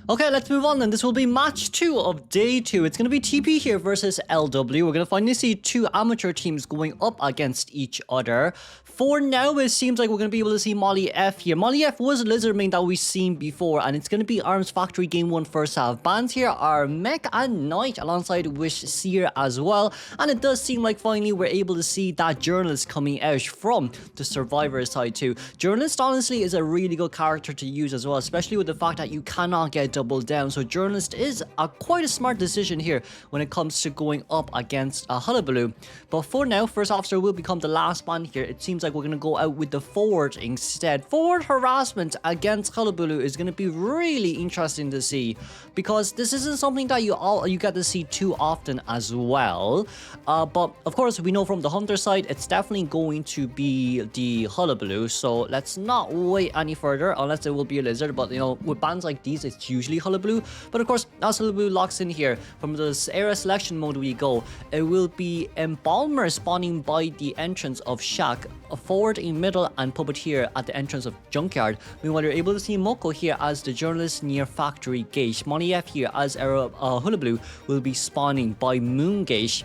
Okay, let's move on then. This will be match 2 of day 2. It's going to be TP here versus LW. We're going to finally see two amateur teams going up against each other. For now, it seems like we're going to be able to see Mollyf here. Mollyf was a lizard main that we've seen before, and it's going to be Arms Factory Game 1 first half. Bans here are Mech and Knight alongside Wish Seer as well. And it does seem like finally we're able to see that Journalist coming out from the Survivor side too. Journalist honestly is a really good character to use as well, especially with the fact that you cannot get doubled down. So Journalist is quite a smart decision here when it comes to going up against Hullabaloo. But for now, First Officer will become the last man here. It seems like we're going to go out with the forward instead. Forward harassment against Hullabaloo is going to be really interesting to see, because this isn't something that you get to see too often as well. But of course, we know from the Hunter side, it's definitely going to be the Hullabaloo. So let's not wait any further, unless it will be a lizard. But you know, with bans like these, it's usually Hullabaloo. But of course, as Hullabaloo locks in here, from this area selection mode we go, it will be Embalmer spawning by the entrance of Shack, a forward in middle, and Puppeteer at the entrance of Junkyard. Meanwhile, you're able to see Moko here as the Journalist near Factory Gate. Mollyf here as our Hullabaloo will be spawning by Moon Gate.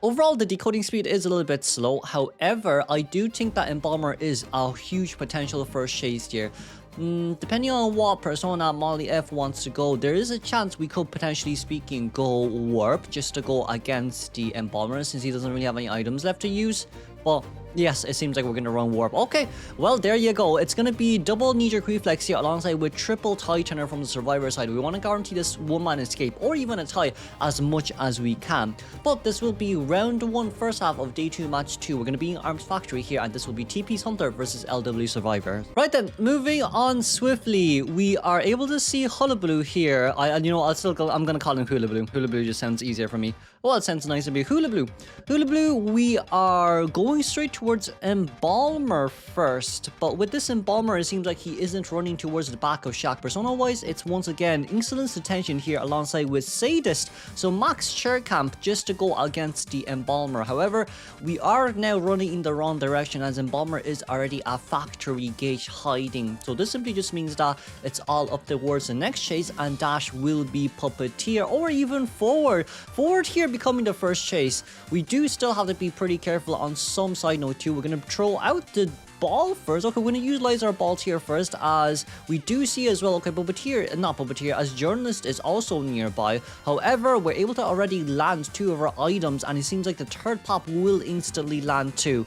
Overall, the decoding speed is a little bit slow. However, I do think that Embalmer is a huge potential first chase here. Depending on what persona Mollyf wants to go, there is a chance we could potentially speaking go Warp just to go against the Embalmer, since he doesn't really have any items left to use. But yes, it seems like we're going to run Warp. Okay, well, there you go. It's going to be double knee-jerk reflex here alongside with triple Titaner from the Survivor side. We want to guarantee this one-man escape or even a tie as much as we can. But this will be round 1 first half of day 2 match 2. We're going to be in Arms Factory here, and this will be TP's Hunter versus LW Survivor. Right then, moving on swiftly, we are able to see Hullabaloo here. I'm going to call him Hullabaloo. Hullabaloo just sounds easier for me. Well, it sounds nice to be Hullabaloo. Hullabaloo, we are going straight towards Embalmer first, but with this Embalmer, it seems like he isn't running towards the back of Shack. Persona-wise, it's once again Insolence Detention here alongside with Sadist, so Max Chair Camp just to go against the Embalmer. However, we are now running in the wrong direction as Embalmer is already at Factory Gate hiding, so this simply just means that it's all up towards the next chase, and Dash will be Puppeteer or even Forward. Forward here becoming the first chase. We do still have to be pretty careful on some side note too. We're going to throw out the ball first. Okay, we're going to utilize our balls here first, as we do see as well, okay, Puppeteer, as Journalist is also nearby. However, we're able to already land 2 of our items, and it seems like the third pop will instantly land too.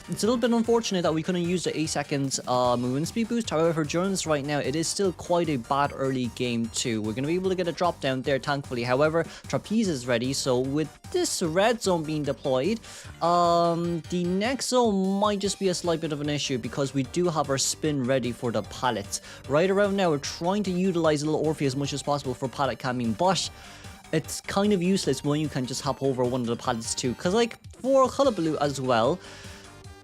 It's a little bit unfortunate that we couldn't use the 8 seconds movement speed boost. However, for Journalist right now, it is still quite a bad early game too. We're going to be able to get a drop down there, thankfully. However, Trapeze is ready, so with this red zone being deployed, the next zone might just be a slight bit of an issue, because we do have our spin ready for the pallets. Right around now, we're trying to utilize a little Orphe as much as possible for pallet camming, but it's kind of useless when you can just hop over one of the pallets too, because like for Hullabaloo as well,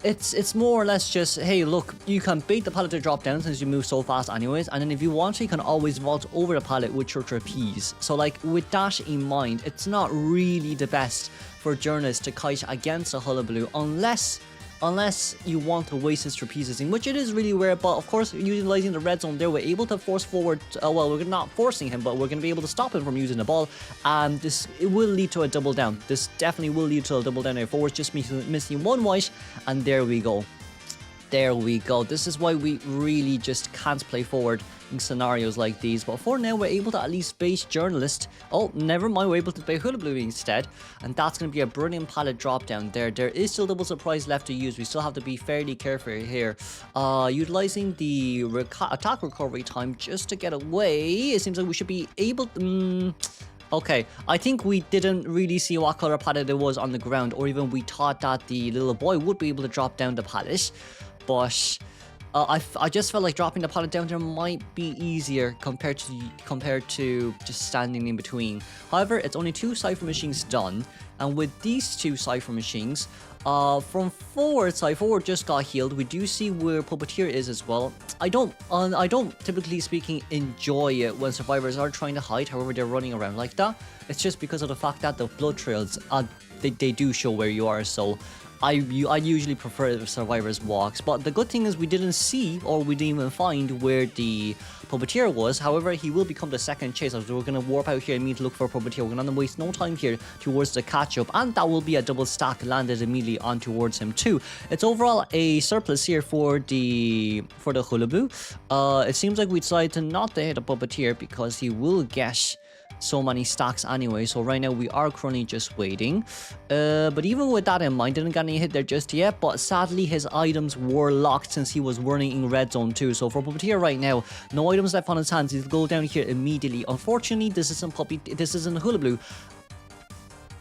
it's more or less just, hey, look, you can bait the pallet to drop down since you move so fast anyways, and then if you want to, you can always vault over the pallet with your trapeze. So like with Dash in mind, it's not really the best for Journalist to kite against a Hullabaloo unless you want to waste his trapezing, which it is really rare. But of course, utilizing the red zone there, we're able to force forward, well, we're not forcing him, but we're going to be able to stop him from using the ball, and it will lead to a double down. This definitely will lead to a double down there. Forward's just missing 1 white, and there we go. There we go. This is why we really just can't play forward in scenarios like these. But for now, we're able to at least bait Journalist. Oh, never mind. We're able to bait Hullabaloo instead. And that's going to be a brilliant pallet drop down there. There is still double surprise left to use. We still have to be fairly careful here. Utilizing the attack recovery time just to get away. It seems like we should be able to... Okay, I think we didn't really see what color pallet it was on the ground, or even we thought that the little boy would be able to drop down the pallet. But I just felt like dropping the pallet down there might be easier compared to just standing in between. However, it's only 2 Cypher machines done, and with these 2 Cypher machines, from Forward side, Forward just got healed. We do see where Puppeteer is as well. I don't typically speaking enjoy it when survivors are trying to hide. However, they're running around like that. It's just because of the fact that the blood trails they do show where you are. So I usually prefer the survivors walks, but the good thing is we didn't see, or we didn't even find where the Puppeteer was. However, he will become the second chase, as we're going to warp out here and immediately look for Puppeteer. We're going to waste no time here towards the catch-up, and that will be a double stack landed immediately on towards him too. It's overall a surplus here for the Hullabaloo. It seems like we decided to not to hit a Puppeteer because he will get so many stacks anyway, so right now we are currently just waiting. But even with that in mind, didn't get any hit there just yet, but sadly his items were locked since he was running in red zone too. So for Puppeteer right now, no items left on his hands. He'll go down here immediately. Unfortunately, this isn't Hullabaloo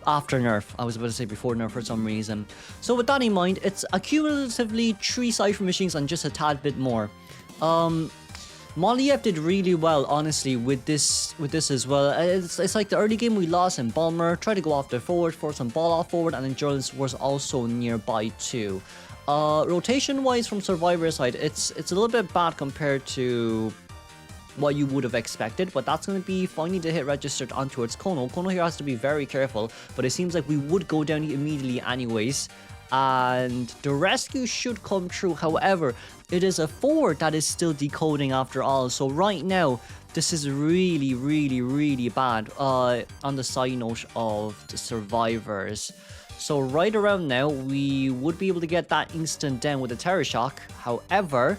after nerf. I was about to say before nerf for some reason. So with that in mind, it's accumulatively 3 Cypher machines and just a tad bit more. Mollyf did really well, honestly, with this as well. It's like the early game we lost in Bomber, tried to go off the forward, force some ball off forward, and Endurance was also nearby too. Rotation wise from Survivor side, it's a little bit bad compared to what you would have expected, but that's going to be finding the hit registered onto its Kono. Kono here has to be very careful, but it seems like we would go down immediately anyways, and the rescue should come true. However, it is a forward that is still decoding after all, so right now this is really bad on the side note of the Survivors. So right around now we would be able to get that instant down with a Terror Shock. However,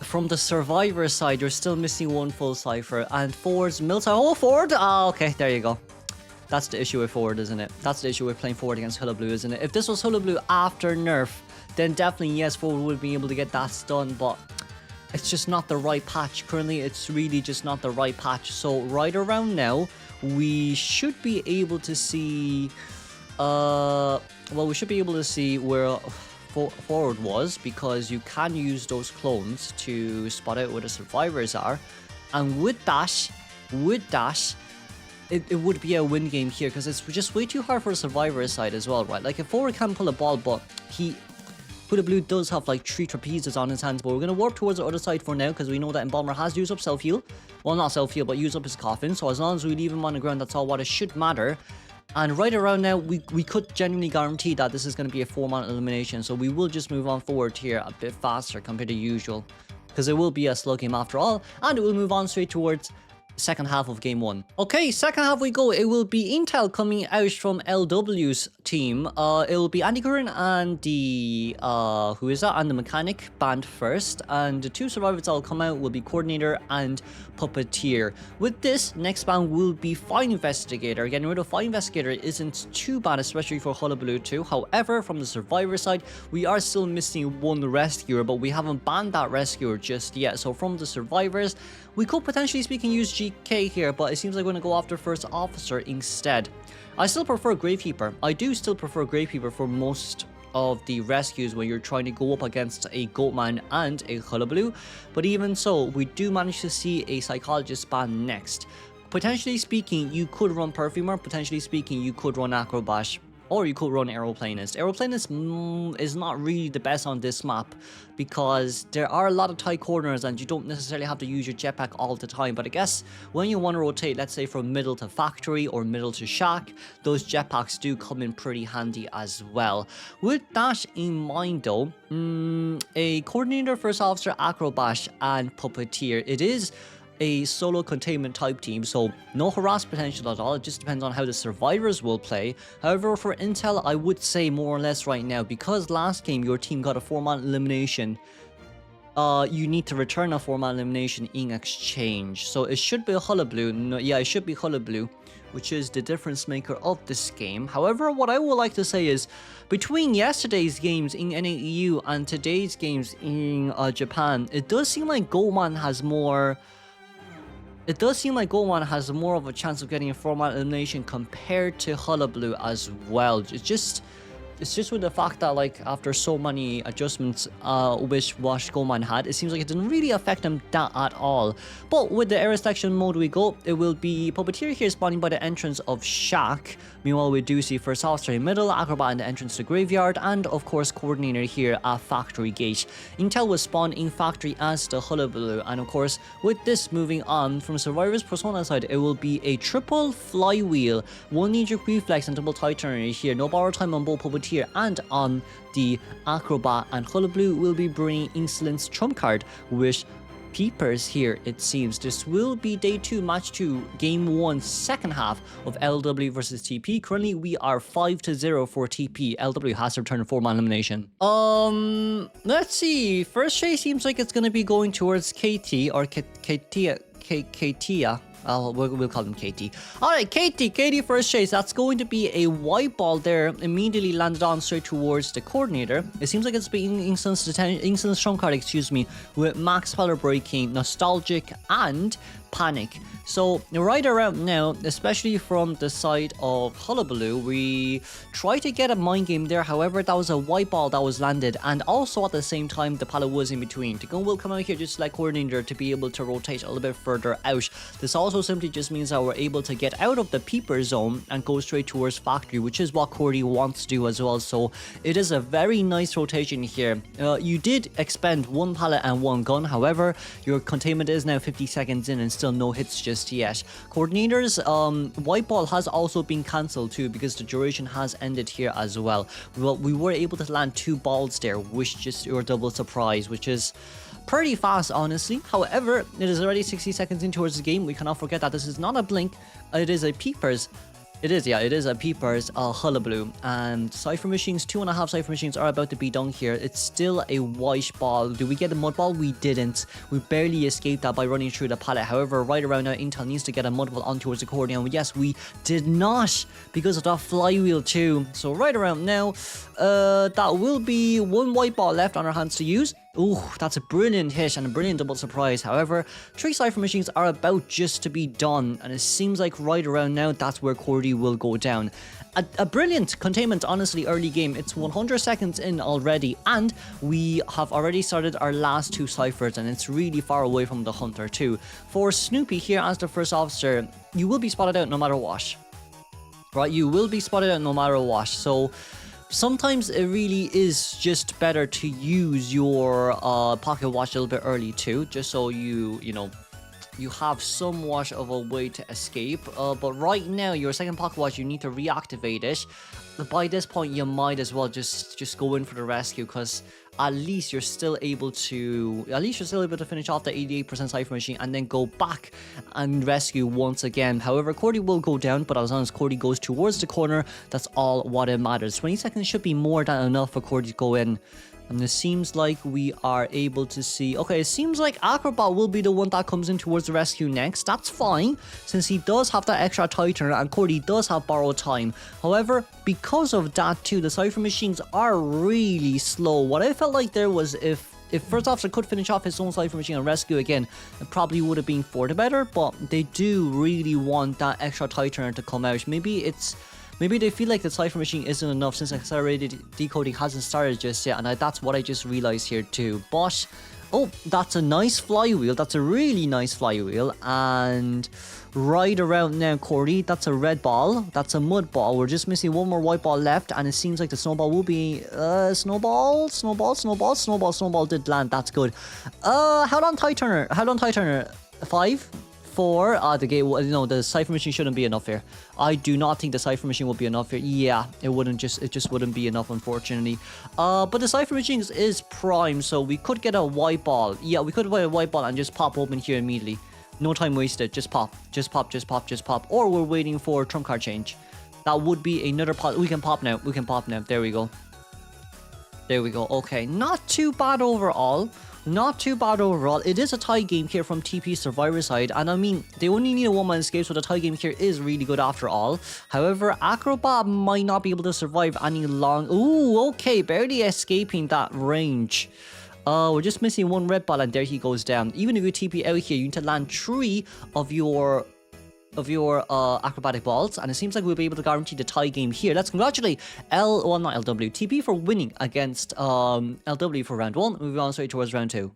from the Survivor side, you're still missing one full Cypher, and forwards, forward! Ah, okay, there you go. That's the issue with forward, isn't it? That's the issue with playing forward against Hullabaloo, isn't it? If this was Hullabaloo after nerf, then definitely, yes, forward would be able to get that stun, but it's just not the right patch. Currently, it's really just not the right patch. So right around now, we should be able to see... we should be able to see where forward was, because you can use those clones to spot out where the Survivors are. And with that, it would be a win game here, because it's just way too hard for a Survivor side as well, right? Like, if forward can pull a ball, but Hullabaloo does have like 3 trapezes on his hands, but we're going to warp towards the other side for now, because we know that Embalmer has used up self-heal. Well, not self-heal, but used up his coffin, so as long as we leave him on the ground, that's all what it should matter. And right around now, we could genuinely guarantee that this is going to be a 4-man elimination, so we will just move on forward here a bit faster compared to usual, because it will be a slow game after all, and it will move on straight towards second half of game 1. Okay, second half we go. It will be Intel coming out from LW's team. It will be Andy Curran and the and the Mechanic banned first, and the 2 survivors that will come out will be Coordinator and Puppeteer. With this, next ban will be Fine Investigator. Getting rid of Fine Investigator isn't too bad, especially for Hullabaloo 2. However, from the Survivor side, we are still missing one Rescuer, but we haven't banned that Rescuer just yet. So from the Survivors, we could potentially speaking use GK here, but it seems like we're going to go after First Officer instead. I still prefer Gravekeeper. I do still prefer Gravekeeper for most of the rescues when you're trying to go up against a Goatman and a Hullabaloo, but even so, we do manage to see a Psychologist ban next. Potentially speaking, you could run Perfumer. Potentially speaking, you could run Acrobash. Or you could run Aeroplanist. Aeroplanist is not really the best on this map, because there are a lot of tight corners and you don't necessarily have to use your jetpack all the time. But I guess when you want to rotate, let's say from middle to factory or middle to shack, those jetpacks do come in pretty handy as well. With that in mind though, a Coordinator, First Officer, Acrobash and Puppeteer. It is a solo containment type team, so no harass potential at all. It just depends on how the Survivors will play. However, for Intel, I would say more or less right now, because last game your team got a 4-man elimination, you need to return a 4-man elimination in exchange. So it should be Hullabaloo. No, yeah, it should be Hullabaloo, which is the difference maker of this game. However, what I would like to say is, between yesterday's games in NAEU and today's games in Japan, it does seem like Goman has more... It does seem like Goman has more of a chance of getting a 4-man elimination compared to Hullabaloo as well. It's just with the fact that, like, after so many adjustments which Goman had, it seems like it didn't really affect him that at all. But with the air section mode we go, it will be Puppeteer here spawning by the entrance of Shack. Meanwhile, we do see First Officer in middle, Acrobat in the entrance to Graveyard, and of course Coordinator here at Factory Gate. Intel will spawn in Factory as the Hullabaloo, and of course, with this moving on from Survivor's Persona side, it will be a triple flywheel, 1 knee-jerk reflex and double titan here. No borrow time on both Puppeteer here, and on the Acrobat and Hullabaloo will be bringing Insolence trump card with Peepers here. It seems this will be day 2, match 2, game 1, second half of LW versus TP. Currently we are 5-0 for TP. LW has to return a 4-man elimination. Let's see. First chase seems like it's gonna be going towards KT or Katia. We'll call him KT. Alright, KT first chase. That's going to be a white ball there. Immediately landed on straight towards the coordinator. It seems like it's being Insolence trump card, excuse me, with Max Power Breaking, Nostalgic, and Panic. So right around now, especially from the side of Hullabaloo, we try to get a mind game there. However, that was a white ball that was landed, and also at the same time the pallet was in between. The gun will come out here just like coordinator to be able to rotate a little bit further out. This also simply just means that we're able to get out of the peeper zone and go straight towards factory, which is what Cordy wants to do as well. So it is a very nice rotation here. You did expend 1 pallet and 1 gun. However, your containment is now 50 seconds in and still no hits just yet. Coordinator's white ball has also been cancelled too, because the duration has ended here as well. We were able to land 2 balls there, which just your double surprise, which is pretty fast, honestly. However, it is already 60 seconds in towards the game. We cannot forget that this is not a blink, it is a peepers. It is a Peepers Hullabaloo, and Cypher Machines, 2.5 Cypher Machines are about to be done here. It's still a white ball. Did we get a mud ball? We didn't. We barely escaped that by running through the pallet. However, right around now, Intel needs to get a mud ball on towards the accordion. Yes, we did not, because of that flywheel too. So right around now, that will be 1 white ball left on our hands to use. Ooh, that's a brilliant hit and a brilliant double surprise. However, 3 Cypher Machines are about just to be done, and it seems like right around now that's where Cordy will go down. A brilliant containment, honestly, early game. It's 100 seconds in already, and we have already started our last 2 ciphers, and it's really far away from the hunter too. For Snoopy here as the first officer, you will be spotted out no matter what. Right, you will be spotted out no matter what. So sometimes it really is just better to use your pocket watch a little bit early too, just so you have somewhat of a way to escape. But right now, your second pocket watch, you need to reactivate it. By this point, you might as well just go in for the rescue, because at least you're still able to finish off the 88% Cypher Machine and then go back and rescue once again. However, Cordy will go down, but as long as Cordy goes towards the corner, that's all what it matters. 20 seconds should be more than enough for Cordy to go in. And it seems like we are able to see... Okay, it seems like Acrobat will be the one that comes in towards the rescue next. That's fine, since he does have that extra tightener and Cordy does have borrowed time. However, because of that too, the Cypher Machines are really slow. What I felt like there was if First Officer could finish off his own Cypher Machine and rescue again, it probably would have been for the better, but they do really want that extra tightener to come out. Maybe they feel like the Cypher Machine isn't enough since accelerated decoding hasn't started just yet, and that's what I just realized here too. But, oh, that's a nice flywheel. That's a really nice flywheel. And right around now, Cordy, that's a red ball. That's a mud ball. We're just missing 1 more white ball left, and it seems like the snowball will be... Snowball did land. That's good. How long tightener? 5? 4, the Cypher Machine shouldn't be enough here. I do not think the Cypher Machine will be enough here. Yeah, it just wouldn't be enough, unfortunately. But the Cypher Machine is prime, so we could get a white ball. Yeah, we could get a white ball and just pop open here immediately. No time wasted. Just pop. Or we're waiting for trump card change. That would be another pop. We can pop now. There we go. Okay, not too bad overall. It is a tie game here from TP Survivor side, and I mean, they only need a 1-man escape, so the tie game here is really good after all. However, Acrobat might not be able to survive any long... Ooh, okay, barely escaping that range. We're just missing 1 red ball, and there he goes down. Even if you TP out here, you need to land 3 of your acrobatic balls, and it seems like we'll be able to guarantee the tie game here. Let's congratulate TP for winning against LW for round 1. Moving on straight towards round 2.